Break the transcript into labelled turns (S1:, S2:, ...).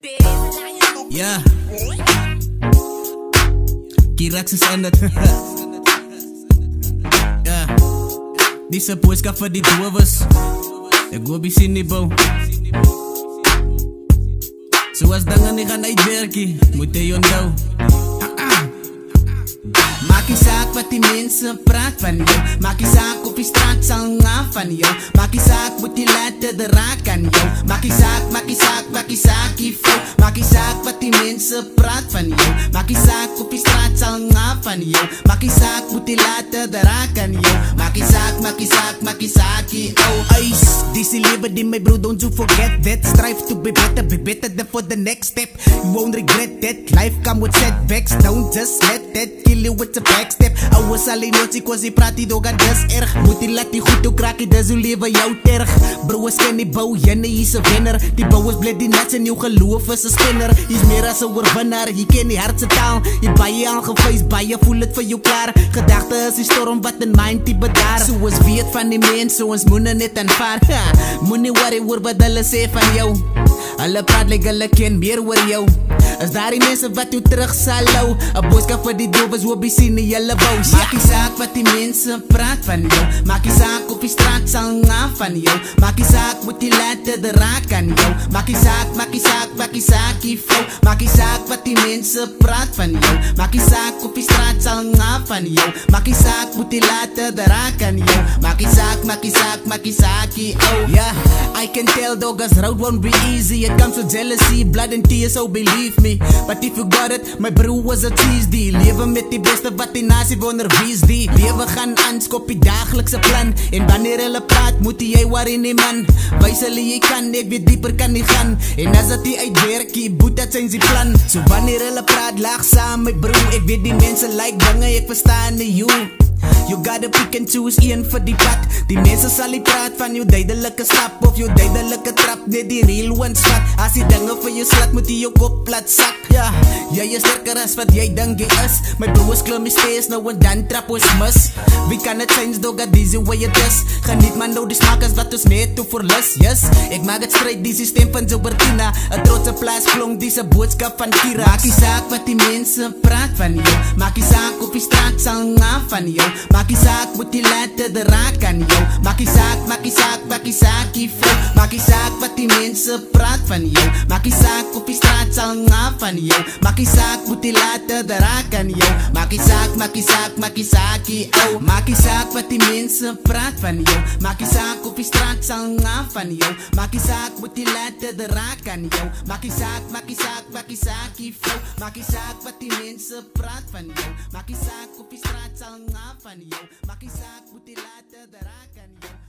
S1: Yeah. Kirax is aan het. Ja. Diese poeska voor die doovers. Ik wil zien niet bouw. Zoals dangen die gaan uitwerken, moet je onthouden. Maak je zaak wat die mensen praat van jou. Maak je zaak op je straat zal gaan van jou. Maak je zaak moet je laten de raak aan jou. Maak je zaak, maak je zaak, maak je zaak hiervoor. Maak je zaak wat die mensen praat van jou. Maak je zaak op je straat zal gaan van jou. Maak je zaak moet je laten de raak aan jou. Maak je zaak, maak je zaak, maak je zaak hier. Oh ice, this is leven die my bro, don't you forget that. Strive to be better than for the next step. You won't regret that. Life come with setbacks, don't just let that kill you with the backstep. I was alleen nooit ziek, was die praat die doga des erg. Moet die laat die goed toe kraak, dat is hoe leven jou terg. Bro is ken die bouw, jenne is een winner. Die bouw is blij die net en nieuw geloof is een spinner. Hij is meer als een oorwinnaar, je ken die hartse taal. Je bij je aangefeest, bij je voel het voor jou klaar. Gedachte is die storm wat een mind die bedaar. Zoals wie het van die mens, zoals moene net aanvaar. Moet niet worry oor wat hulle sê van jou. Hulle praat like hulle ken meer oor jou. As daar die mensen wat jou terug sal hou. Een boodskap vir die doofes hoe besien die jylle boos. Maak die zaak wat die mensen praat van jou. Maak die zaak op die straat sal gaan van jou. Maak die zaak moet die laten de raak aan jou. Maak die zaak, maak die zaak, maak die zaak hiervoor. Maak die zaak wat die mensen praat van jou. Maak die zaak op die straat sal gaan van jou. Maak die zaak moet die laten de raak aan jou. Maak die zaak, maak die zaak, maak die zaak hier. Oh yeah, I can tell doggers road won't be easy. It comes with jealousy, blood and tears, so believe me. But if you got it, my bro was a tease die. Leven met die beste wat die nasie wonder wie is die. Leven gaan aan, skop die dagelijkse plan. En wanneer hulle praat, moet jy waarin die man. Wees hulle jy kan, ek weet dieper kan die gaan. En as dat die uitwerk, die boet dat zijn die plan. So wanneer hulle praat, lag saam my bro. Ek weet die mensen like dinge, ek verstaan nie you. You gotta pick and choose een vir die pad. Die mense sal die praat van jou duidelike stap of jou duidelike trap, net die real ones vat. As die dinge vir jou slat, moet jy jou kop plat sak. Ja, jy is sterker as wat jy dink jy is. My broers klim die steeds nou en dan trap ons mis. Wie kan het change dogga, dis hoe jy het is. Geniet man nou die smaak as wat ons net toe verlis. Yes, ek maak het strijd die systeem van Zobertina. Een trotse plaas klonk die se boodskap van Kira. Maak die saak wat die mense praat van jou. Maak die saak op die straat sal gaan van jou. Maak die saak moet die laten de raak aan jou. Maak die saak, maak die saak, maak die saak hiervoor. Maak die saak wat die mense praat van jou. Maak die saak op die straat sal gaan van jou. Maak die saak moet die laten de raak aan jou. Maak die saak, maak die saak, maak die saak hier. Oh, maak die saak wat die mense praat van jou. Maak die saak op die straat sal gaan van jou. Maak die saak moet die laten de raak aan jou. Maak die saak, maak die saak, maak die saak hiervoor. Maak die saak wat die mense praat van jou. Maak die saak op die straat sal gaan van jou. Maak die saak moet die laten de raak aan jou.